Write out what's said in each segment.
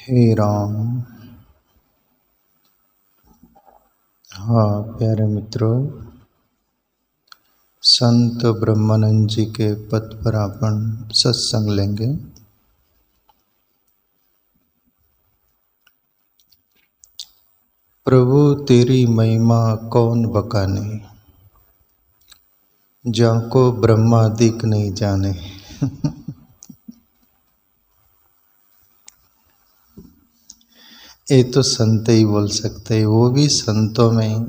हे राम। हाँ प्यारे मित्रों, संत ब्रह्मानंद जी के पद पर अपन सत्संग लेंगे। प्रभु तेरी महिमा कौन बकाने, जाको ब्रह्मादिक नहीं जाने। ये तो संत ही बोल सकते हैं, वो भी संतों में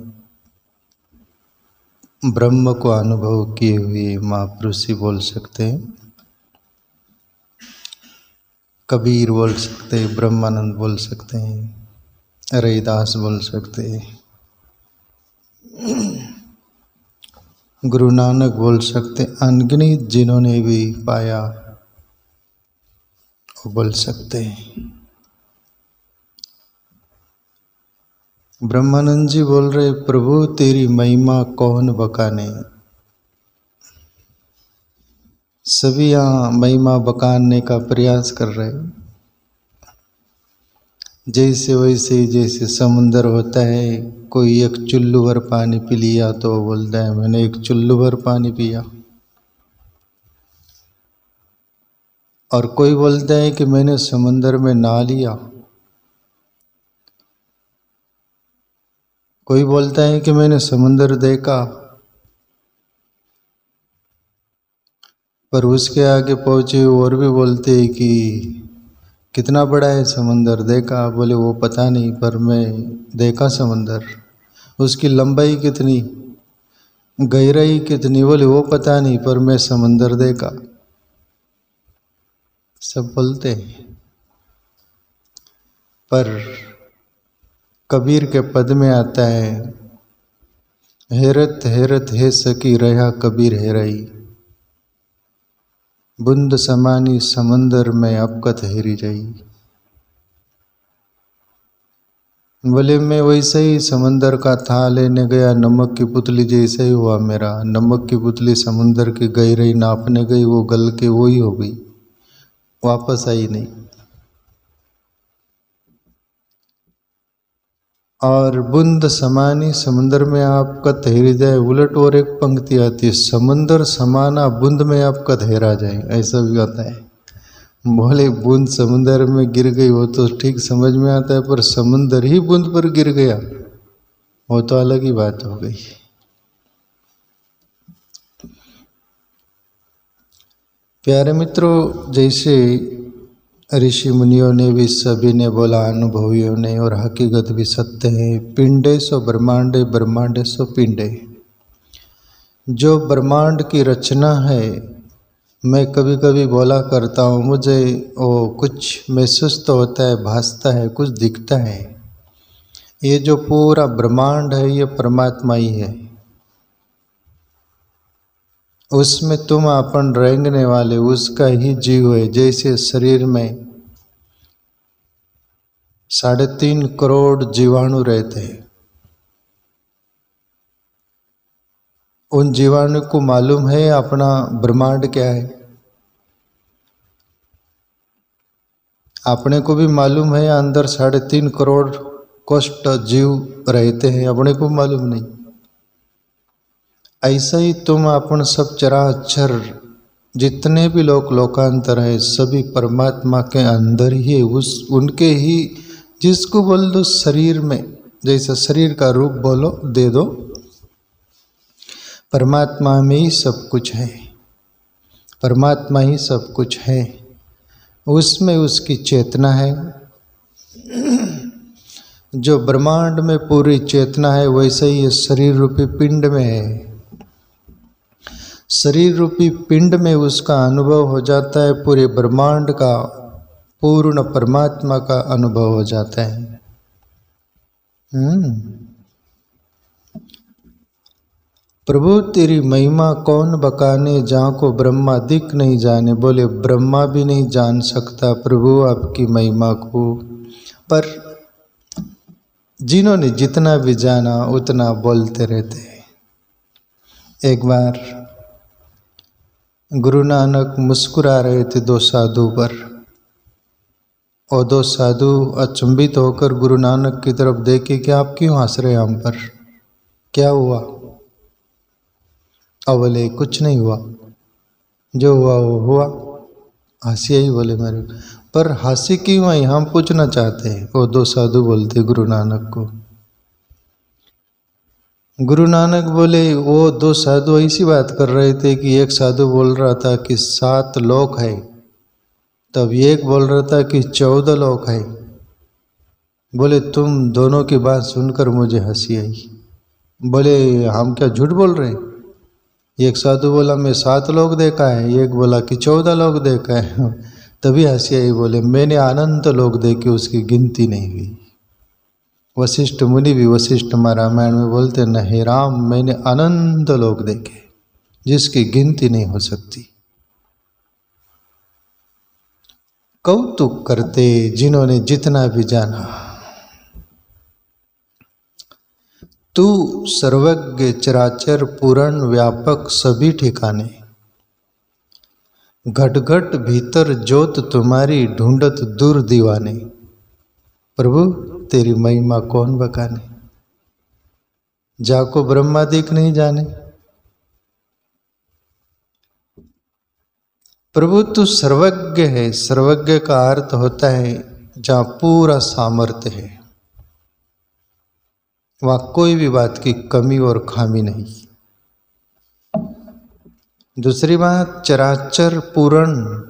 ब्रह्म को अनुभव किए हुए महापुरुष ही बोल सकते हैं। कबीर बोल सकते हैं, ब्रह्मानंद बोल सकते हैं, रविदास बोल सकते हैं, गुरु नानक बोल सकते, अनगिनत जिन्होंने भी पाया वो बोल सकते हैं। ब्रह्मानंद जी बोल रहे, प्रभु तेरी महिमा कौन बकाने। सभी यहाँ महिमा बकाने का प्रयास कर रहे, जैसे वैसे, जैसे समुंदर होता है, कोई एक चुल्लू भर पानी पी लिया तो बोलता है मैंने एक चुल्लू भर पानी पिया, और कोई बोलता है कि मैंने समुंदर में नहा लिया, कोई बोलता है कि मैंने समुंदर देखा, पर उसके आगे पहुँचे और भी बोलते हैं कि कितना बड़ा है समंदर, देखा, बोले वो पता नहीं, पर मैं देखा समंदर, उसकी लंबाई कितनी, गहराई कितनी, बोले वो पता नहीं, पर मैं समंदर देखा। सब बोलते हैं, पर कबीर के पद में आता है, हैरत हैरत है सकी रहा कबीर हैराई, बूंद समानी समंदर में अबकत हेरी जाई। बोले मैं वैसे ही समंदर का था लेने गया, नमक की पुतली जैसे ही हुआ मेरा, नमक की पुतली समुंदर की गहराई नापने गई, वो गल के वो ही हो गई, वापस आई नहीं। और बूंद समानी समुंदर में आपका तैर जाए, उलट और एक पंक्ति आती है, समुंदर समाना बूंद में आपका तैरा जाए, ऐसा भी आता है। बोले बूंद समुंदर में गिर गई वो तो ठीक समझ में आता है, पर समुंदर ही बूंद पर गिर गया वो तो अलग ही बात हो गई। प्यारे मित्रों, जैसे ऋषि मुनियों ने भी सभी ने बोला, अनुभवियों ने, और हकीकत भी सत्य है, पिंडे सो ब्रह्मांडे ब्रह्मांडे सो पिंडे। जो ब्रह्मांड की रचना है, मैं कभी कभी बोला करता हूँ, मुझे वो कुछ महसूस तो होता है, भासता है, कुछ दिखता है, ये जो पूरा ब्रह्मांड है ये परमात्मा ही है, उसमें तुम अपन रेंगने वाले उसका ही जीव है। जैसे शरीर में 3.5 करोड़ जीवाणु रहते हैं, उन जीवाणु को मालूम है अपना ब्रह्मांड क्या है, अपने को भी मालूम है अंदर 3.5 करोड़ कोष्ठ जीव रहते हैं, अपने को मालूम नहीं। ऐसा ही तुम अपन सब चराचर जितने भी लोकांतर है, सभी परमात्मा के अंदर ही, उस उनके ही, जिसको बोल दो शरीर में, जैसे शरीर का रूप बोलो दे दो, परमात्मा में ही सब कुछ है, परमात्मा ही सब कुछ है, उसमें उसकी चेतना है। जो ब्रह्मांड में पूरी चेतना है, वैसे ही ये शरीर रूपी पिंड में है, शरीर रूपी पिंड में उसका अनुभव हो जाता है, पूरे ब्रह्मांड का, पूर्ण परमात्मा का अनुभव हो जाता है। प्रभु तेरी महिमा कौन बकाने, जहाँ को ब्रह्मा दिख नहीं जाने। बोले ब्रह्मा भी नहीं जान सकता प्रभु आपकी महिमा को, पर जिन्होंने जितना भी जाना उतना बोलते रहते हैं। एक बार गुरु नानक मुस्कुरा रहे थे 2 साधु पर, और दो साधु अचंभित होकर गुरु नानक की तरफ देखे कि आप क्यों हंस रहे हैं हम पर, क्या हुआ? अब बोले कुछ नहीं हुआ, जो हुआ वो हुआ। हंसी ही बोले मेरे, पर हंसी क्यों आई हम पूछना चाहते हैं। वो दो साधु बोलते गुरु नानक को। गुरु नानक बोले वो दो साधु ऐसी बात कर रहे थे कि एक साधु बोल रहा था कि 7 लोक है, तब एक बोल रहा था कि 14 लोक है। बोले तुम दोनों की बात सुनकर मुझे हंसी आई। बोले हम क्या झूठ बोल रहे? एक साधु बोला मैं 7 लोग देखा है, एक बोला कि 14 लोग देखा है। तभी हंसी आई। बोले मैंने अनंत लोग देखे, उसकी गिनती नहीं हुई। वशिष्ठ मुनि भी वशिष्ठ रामायण में बोलते न हे राम, मैंने अनंत लोग देखे जिसकी गिनती नहीं हो सकती। कौतुक करते जिन्होंने जितना भी जाना। तू सर्वज्ञ चराचर पूर्ण व्यापक सभी ठिकाने, घट घट भीतर ज्योत तुम्हारी ढूंढत दूर दीवाने। प्रभु तेरी महिमा कौन बखाने, जाको ब्रह्मादिक नहीं जाने। प्रभु तू सर्वज्ञ है। सर्वज्ञ का अर्थ होता है जहाँ पूरा सामर्थ्य है, वहाँ कोई भी बात की कमी और खामी नहीं। दूसरी बात चराचर पूर्ण,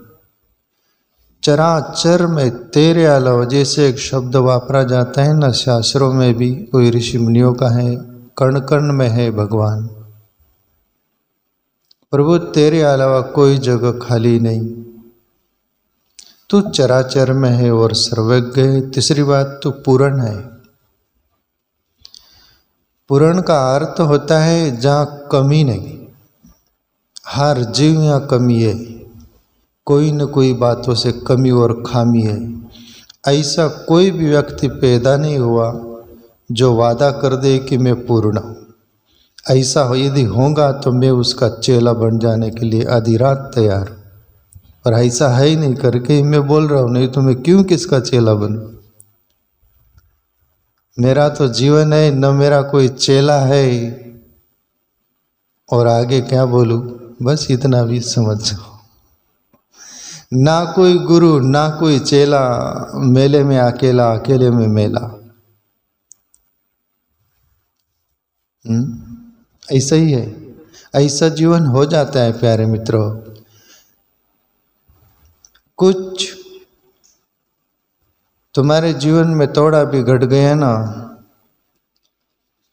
चराचर में तेरे अलावा, जैसे एक शब्द वापरा जाता है ना शास्त्रों में भी, कोई ऋषि मुनियों का है, कण कण में है भगवान। प्रभु तेरे अलावा कोई जगह खाली नहीं, तू चराचर में है और सर्वज्ञ है। तीसरी बात तू पूर्ण है। पूर्ण का अर्थ होता है जहाँ कमी नहीं। हर जीव यहाँ कमी है, कोई न कोई बातों से कमी और खामी है। ऐसा कोई भी व्यक्ति पैदा नहीं हुआ जो वादा कर दे कि मैं पूर्ण हूँ। ऐसा यदि होगा तो मैं उसका चेला बन जाने के लिए आधी रात तैयार हूँ, पर ऐसा है ही नहीं करके मैं बोल रहा हूँ, नहीं तो मैं क्यों किसका चेला बनूँ। मेरा तो जीवन है, न मेरा कोई चेला है, और आगे क्या बोलूँ, बस इतना भी समझ जाओ। ना कोई गुरु ना कोई चेला, मेले में अकेला अकेले में मेला। ऐसा ही है, ऐसा जीवन हो जाता है प्यारे मित्रों। कुछ तुम्हारे जीवन में थोड़ा भी घट गया ना,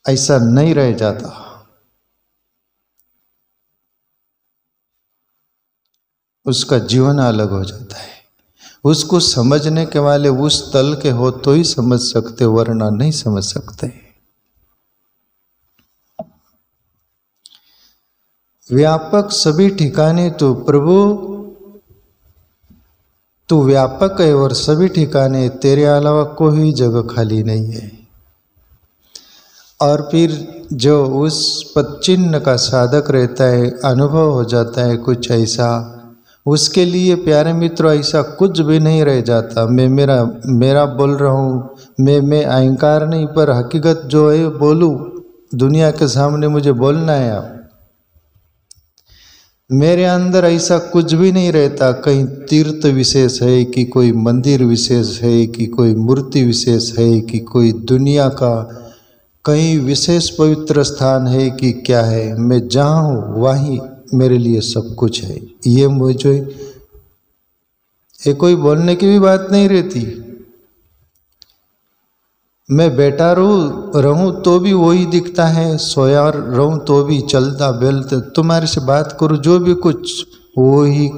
ऐसा नहीं रह जाता। उसका जीवन अलग हो जाता है। उसको समझने के वाले उस तल के हो तो ही समझ सकते, वरना नहीं समझ सकते। व्यापक सभी ठिकाने तो प्रभु तू व्यापक है और सभी ठिकाने, तेरे अलावा कोई जगह खाली नहीं है। और फिर जो उस पदचिन्ह का साधक रहता है, अनुभव हो जाता है कुछ ऐसा, उसके लिए प्यारे मित्रों ऐसा कुछ भी नहीं रह जाता। मैं मेरा बोल रहा हूँ, मैं अहंकार नहीं, पर हकीकत जो है बोलूँ, दुनिया के सामने मुझे बोलना है। आप मेरे अंदर ऐसा कुछ भी नहीं रहता। कहीं तीर्थ विशेष है कि कोई मंदिर विशेष है कि कोई मूर्ति विशेष है कि कोई दुनिया का कहीं विशेष पवित्र स्थान है कि क्या है। मैं जहाँ हूँ वहीं मेरे लिए सब कुछ है। ये मुझे कोई बोलने की भी बात नहीं रहती। मैं बैठा रहूं तो भी वही दिखता है, सोया रहूं तो भी, चलता बेलते तुम्हारे से बात करूं जो भी कुछ वही,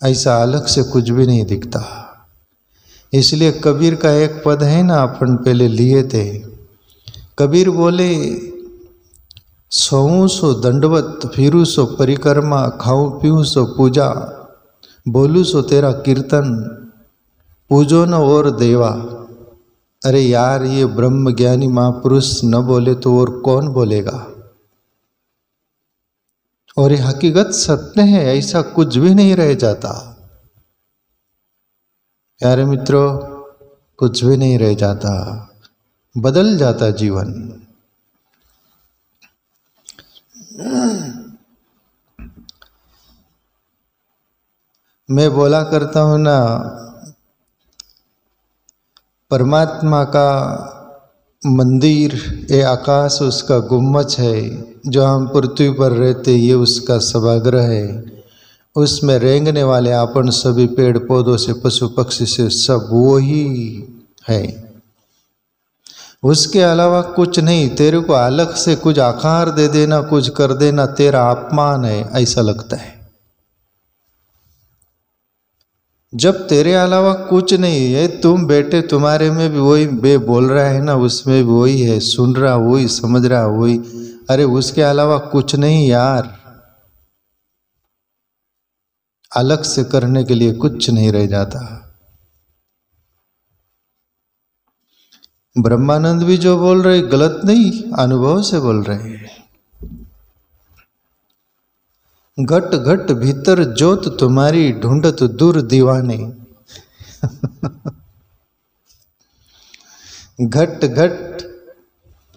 ऐसा अलग से कुछ भी नहीं दिखता। इसलिए कबीर का एक पद है ना, अपन पहले लिए थे। कबीर बोले सोऊं सो दंडवत, फिरूं सो परिक्रमा, खाऊं पीऊं सो पूजा, बोलूं सो तेरा कीर्तन, पूजो न और देवा। अरे यार, ये ब्रह्म ज्ञानी महापुरुष न बोले तो और कौन बोलेगा। और ये हकीकत सत्य है, ऐसा कुछ भी नहीं रह जाता। प्यारे मित्रों, कुछ भी नहीं रह जाता, बदल जाता जीवन। मैं बोला करता हूँ ना, परमात्मा का मंदिर ये आकाश उसका गुम्बज है, जो हम पृथ्वी पर रहते ये उसका सभागृह है। उसमें रेंगने वाले अपन सभी पेड़ पौधों से पशु पक्षी से सब वो ही है, उसके अलावा कुछ नहीं। तेरे को अलग से कुछ आकार दे देना, कुछ कर देना, तेरा अपमान है ऐसा लगता है। जब तेरे अलावा कुछ नहीं है, तुम बेटे तुम्हारे में भी वही बे बोल रहा है ना, उसमें भी वही है, सुन रहा वही, समझ रहा वही। अरे उसके अलावा कुछ नहीं यार, अलग से करने के लिए कुछ नहीं रह जाता। ब्रह्मानंद भी जो बोल रहे गलत नहीं, अनुभव से बोल रहे हैं। घट घट भीतर जोत तुम्हारी ढूंढत दूर दीवाने। घट घट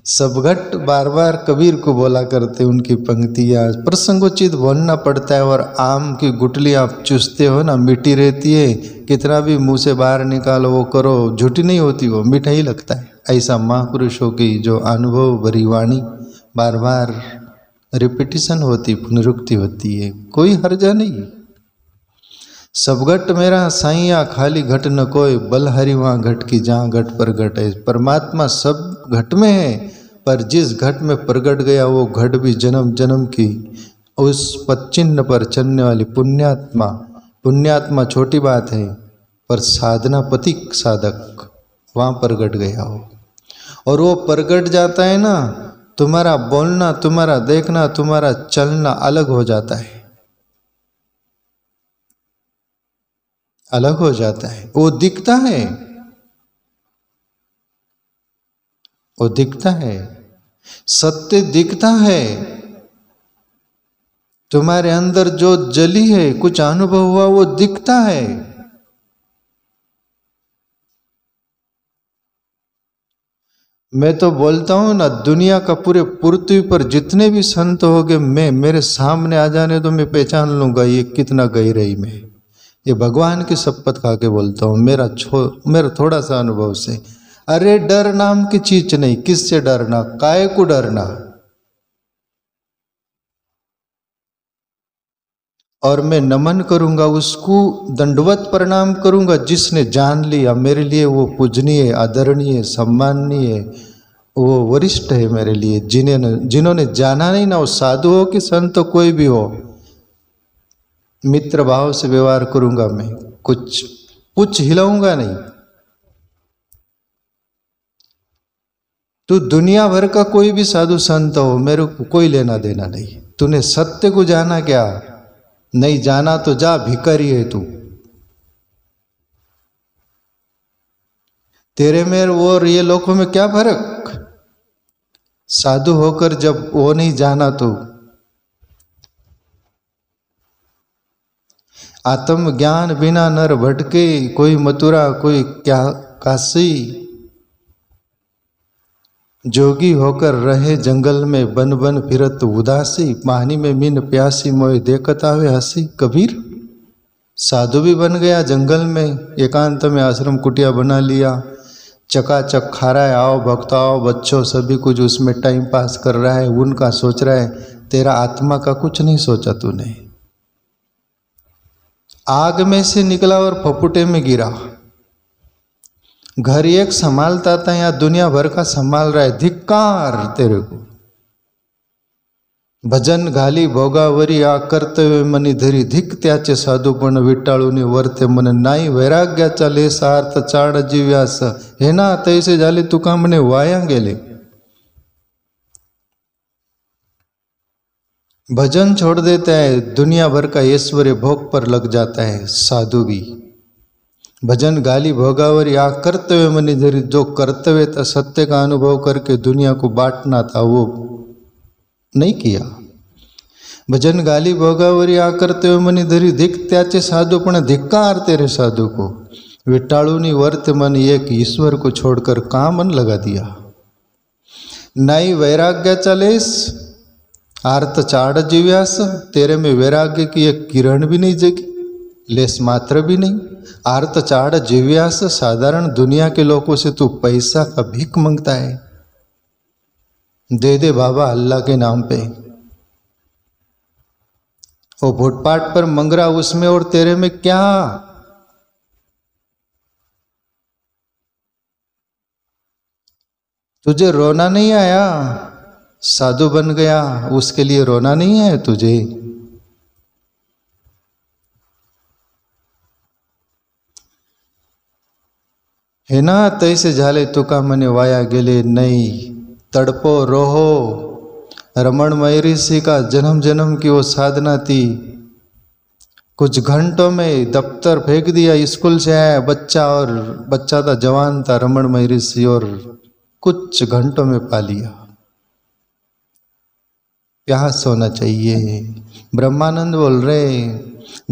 सब घट बार बार कबीर को बोला करते उनकी पंक्तियां। प्रसंगोचित बोलना पड़ता है। और आम की गुठली आप चूसते हो ना, मीठी रहती है, कितना भी मुंह से बाहर निकालो वो करो, झूठी नहीं होती, वो मीठा ही लगता है। ऐसा महापुरुषों की जो अनुभव भरी वाणी बार बार रिपीटिशन होती, पुनरुक्ति होती है, कोई हर्जा नहीं। सब घट मेरा साइया खाली घट न कोई, बलहरि वहाँ घट की जहाँ घट पर घट है। परमात्मा सब घट में है, पर जिस घट में प्रगट गया वो घट भी जन्म जन्म की उस पच्चिन्न पर चलने वाली पुण्यात्मा। पुण्यात्मा छोटी बात है, पर साधना पथिक साधक वहाँ प्रगट गया हो। और वो प्रगट जाता है ना, तुम्हारा बोलना, तुम्हारा देखना, तुम्हारा चलना अलग हो जाता है, अलग हो जाता है। वो दिखता है, वो दिखता है, सत्य दिखता है। तुम्हारे अंदर जो जली है, कुछ अनुभव हुआ, वो दिखता है। मैं तो बोलता हूं ना, दुनिया का पूरे पृथ्वी पर जितने भी संत हो गए, मैं मेरे सामने आ जाने तो मैं पहचान लूंगा ये कितना गहराई में। ये भगवान की शपथ खा के बोलता हूँ, मेरा थोड़ा सा अनुभव से। अरे डर नाम की चीज नहीं, किससे डरना, काय को डरना। और मैं नमन करूंगा उसको, दंडवत प्रणाम करूंगा जिसने जान लिया। मेरे लिए वो पूजनीय, आदरणीय, सम्माननीय, वो वरिष्ठ है मेरे लिए। जिन्होंने जाना नहीं ना, वो साधु हो कि संत कोई भी हो, मित्र भाव से व्यवहार करूंगा मैं, कुछ हिलाऊंगा नहीं। तू दुनिया भर का कोई भी साधु संत हो, मेरे को कोई लेना देना नहीं। तूने सत्य को जाना क्या? नहीं जाना तो जा, भिखारी है तू। तेरे में और ये लोगों में क्या फर्क? साधु होकर जब वो नहीं जाना तो आत्म ज्ञान बिना नर भटके, कोई मथुरा कोई क्या काशी। जोगी होकर रहे जंगल में, बन बन फिरत उदासी। पानी में मीन प्यासी, मोय देखत आवे हंसी। कबीर साधु भी बन गया जंगल में, एकांत में आश्रम कुटिया बना लिया, चकाचक खा रहा है, आओ भक्त आओ बच्चों, सभी कुछ उसमें टाइम पास कर रहा है, उनका सोच रहा है। तेरा आत्मा का कुछ नहीं सोचा तूने। आग में से निकला और फपुटे में गिरा। घर एक संभालता था, या दुनिया भर का संभाल रहा है। धिक्कार तेरे को। भजन घाली भोगावरी, आ कर्तव्य मनी धरी। धिक त्याचे साधुपण विटाळूनी वर्ते मन, नाही वैराग्याचा लेसा अर्थ चाड जीव्यास। हे ना तैसे झाले तुका म्हणे वाया गेले। भजन छोड़ देता है, दुनिया भर का ऐश्वर्य भोग पर लग जाता है। साधु भी भजन गाली भोगावरी, आ कर्तव्य मनी धरी। जो कर्तव्य था, सत्य का अनुभव करके दुनिया को बांटना था, वो नहीं किया। भजन गाली भोगावरी, आ कर्तव्य मनी धरी। धिक त्याचे साधु पण धिक्कार तेरे साधु को। विटाळूनी वर्त मन एक ईश्वर को छोड़कर कहाँ मन लगा दिया। नहीं वैराग्याचा लेस आर्त चाड़ जीव्यास, तेरे में वैराग्य की एक किरण भी नहीं जगी, लेस मात्र भी नहीं। आर्त चाड़ जीव्यास, साधारण दुनिया के लोगों से तू पैसा का भीख मांगता है। दे दे बाबा अल्लाह के नाम पे। वो फुटपाथ पर मंग रहा उसमें और तेरे में क्या। तुझे रोना नहीं आया, साधु बन गया उसके लिए रोना नहीं है तुझे। है ना तैसे झाले तुका मने वाया गेले नहीं। तड़पो रोहो, रमण महर्षि का जन्म जन्म की वो साधना थी। कुछ घंटों में दफ्तर फेंक दिया, स्कूल से आया बच्चा, और बच्चा था जवान था रमण महर्षि, और कुछ घंटों में पा लिया। प्यास होना चाहिए। ब्रह्मानंद बोल रहे,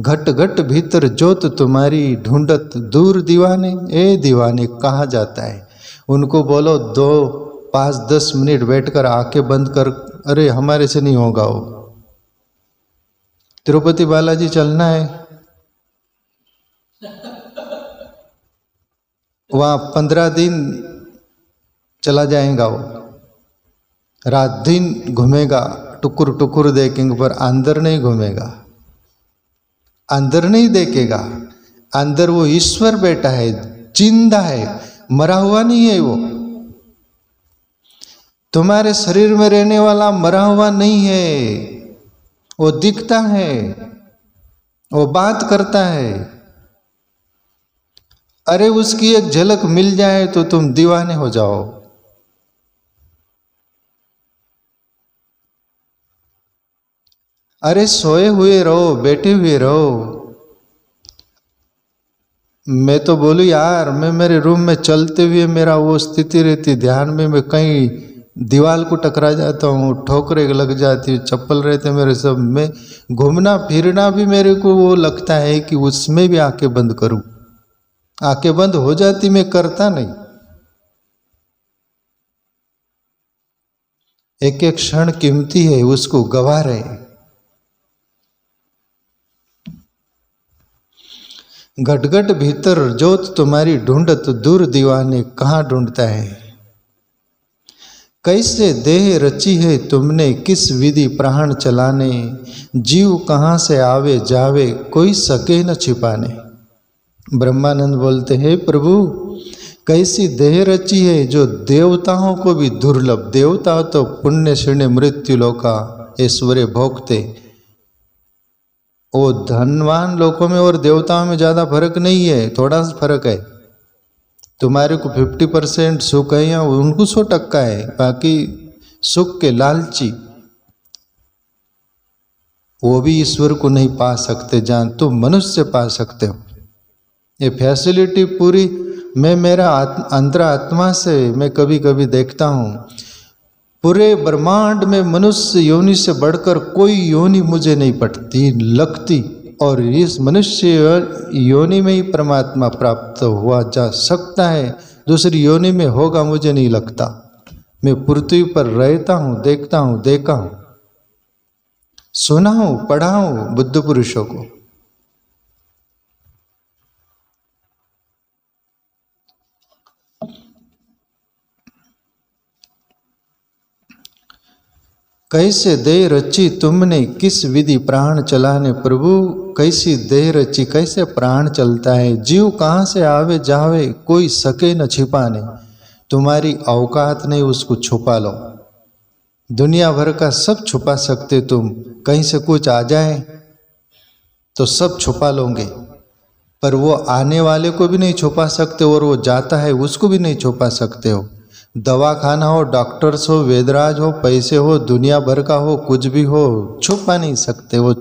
घट घट भीतर ज्योत तुम्हारी ढूंढत दूर दीवाने। ए दीवाने कहाँ जाता है? उनको बोलो 2, 5, 10 मिनट बैठकर आंखें बंद कर। अरे हमारे से नहीं होगा वो। तिरुपति बालाजी चलना है, वहाँ 15 दिन चला जाएगा वो। रात दिन घूमेगा, टुकुर टुकुर देखेंगे पर अंदर नहीं घूमेगा, अंदर नहीं देखेगा। अंदर वो ईश्वर बैठा है, जिंदा है, मरा हुआ नहीं है वो। तुम्हारे शरीर में रहने वाला मरा हुआ नहीं है, वो दिखता है, वो बात करता है। अरे उसकी एक झलक मिल जाए तो तुम दीवाने हो जाओ। अरे सोए हुए रहो, बैठे हुए रहो। मैं तो बोलूं यार, मैं मेरे रूम में चलते हुए मेरा वो स्थिति रहती ध्यान में, मैं कहीं दीवार को टकरा जाता हूँ, ठोकरें लग जाती है, चप्पल रहते मेरे सब में। घूमना फिरना भी मेरे को वो लगता है कि उसमें भी आंखें बंद करूं। आंखें बंद हो जाती, मैं करता नहीं। एक एक क्षण कीमती है, उसको गवा रहे। घटघट भीतर ज्योत तुम्हारी ढूंढत दूर दीवाने कहाँ ढूंढता है। कैसे देह रची है तुमने किस विधि प्राण चलाने। जीव कहाँ से आवे जावे कोई सके न छिपाने। ब्रह्मानंद बोलते हैं, प्रभु कैसी देह रची है जो देवताओं को भी दुर्लभ। देवता तो पुण्य क्षीण मृत्यु लोका ऐश्वर्य भोगते, वो धनवान लोगों में और देवताओं में ज़्यादा फर्क नहीं है, थोड़ा सा फर्क है। तुम्हारे को 50% सुख है या उनको 100% है। बाकी सुख के लालची वो भी ईश्वर को नहीं पा सकते, जहाँ तुम मनुष्य पा सकते हो। ये फैसिलिटी पूरी मैं मेरा अंतरात्मा से मैं कभी कभी देखता हूँ, पूरे ब्रह्मांड में मनुष्य योनि से बढ़कर कोई योनि मुझे नहीं पड़ती लगती, और इस मनुष्य योनि में ही परमात्मा प्राप्त हुआ जा सकता है। दूसरी योनि में होगा मुझे नहीं लगता। मैं पृथ्वी पर रहता हूँ, देखता हूँ, देखा हूँ, सुना हूँ, पढ़ा हूँ बुद्ध पुरुषों को। कैसे देह रची तुमने किस विधि प्राण चलाने। प्रभु कैसी देह रची, कैसे प्राण चलता है। जीव कहाँ से आवे जावे कोई सके न छिपाने। तुम्हारी औकात नहीं उसको छुपा लो। दुनिया भर का सब छुपा सकते तुम, कहीं से कुछ आ जाए तो सब छुपा लोगे, पर वो आने वाले को भी नहीं छुपा सकते, और वो जाता है उसको भी नहीं छुपा सकते हो। दवा खाना हो, डॉक्टर्स हो, वेदराज हो, पैसे हो, दुनिया भर का हो, कुछ भी हो, छुपा नहीं सकते। वो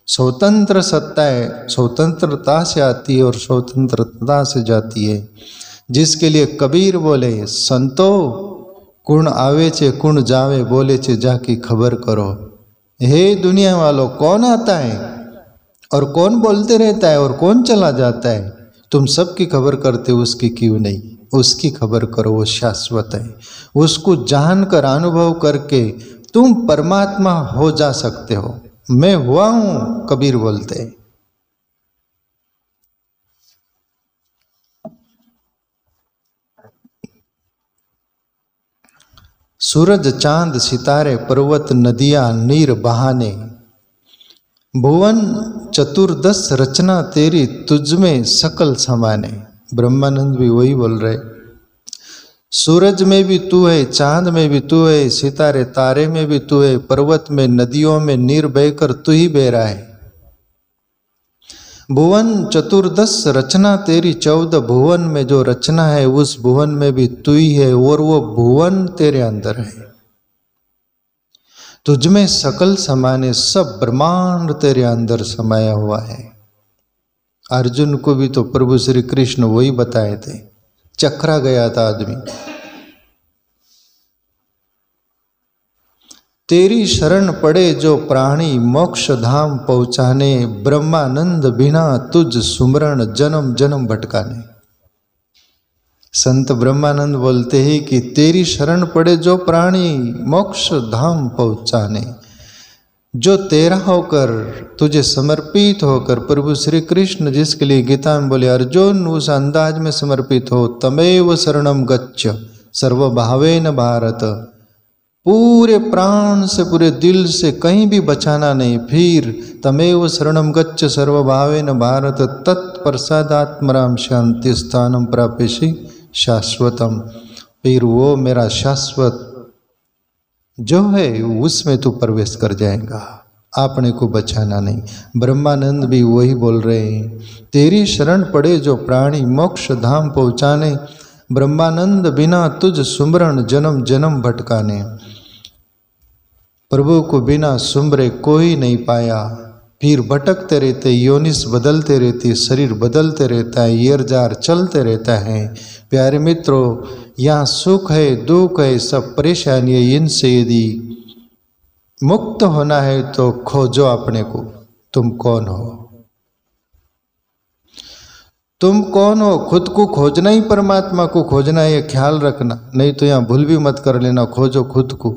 स्वतंत्र सत्ता है, स्वतंत्रता से आती है और स्वतंत्रता से जाती है। जिसके लिए कबीर बोले, संतो कुण आवे चे कुण जावे, बोले चे जाकी खबर करो। हे दुनिया वालों, कौन आता है और कौन बोलते रहता है और कौन चला जाता है, तुम सबकी खबर करते हो, उसकी क्यों नहीं? उसकी खबर करो, वो शाश्वत है। उसको जानकर अनुभव करके तुम परमात्मा हो जा सकते हो। मैं हुआ हूं, कबीर बोलते हैं। सूरज चांद सितारे पर्वत नदियां नीर बहाने, भुवन चतुर्दश रचना तेरी तुझमें सकल समाने। ब्रह्मानंद भी वही बोल रहे। सूरज में भी तू है, चांद में भी तू है, सितारे तारे में भी तू है, पर्वत में नदियों में नीर बहकर तू ही बह रहा है। भुवन चतुर्दश रचना तेरी, 14 भुवन में जो रचना है उस भुवन में भी तू ही है, और वो भुवन तेरे अंदर है। तुझमें सकल समाने, सब ब्रह्मांड तेरे अंदर समाया हुआ है। अर्जुन को भी तो प्रभु श्री कृष्ण वही बताए थे। चकरा गया था आदमी। तेरी शरण पड़े जो प्राणी मोक्ष धाम पहुंचाने, ब्रह्मानंद बिना तुझ सुमरण जन्म जन्म भटकाने। संत ब्रह्मानंद बोलते हैं कि तेरी शरण पड़े जो प्राणी मोक्ष धाम पहुंचाने, जो तेरा होकर तुझे समर्पित होकर, प्रभु श्री कृष्ण जिसके लिए गीता में बोले अर्जुन उस अंदाज में समर्पित हो, तमेव शरणम गच्छ सर्वभावेन भारत, पूरे प्राण से पूरे दिल से कहीं भी बचाना नहीं, फिर तमेव शरणम गच्छ सर्वभावेन भारत, तत्प्रसादात्मराम शांति स्थानम प्रापेषि शाश्वतम, फिर वो मेरा शाश्वत जो है उसमें तू प्रवेश कर जाएगा, आपने को बचाना नहीं। ब्रह्मानंद भी वही बोल रहे हैं, तेरी शरण पड़े जो प्राणी मोक्ष धाम पहुँचाने, ब्रह्मानंद बिना तुझ सुमरण जन्म जन्म भटकाने। प्रभु को बिना सुमरे कोई नहीं पाया, फिर भटकते रहते, योनिस बदलते रहती, शरीर बदलते रहता है, येर जार चलते रहता है। प्यारे मित्रों, यहाँ सुख है दुख है सब परेशानी है, इनसे यदि मुक्त होना है तो खोजो अपने को, तुम कौन हो? तुम कौन हो? खुद को खोजना ही परमात्मा को खोजना है, ये ख्याल रखना, नहीं तो यहाँ भूल भी मत कर लेना। खोजो खुद को।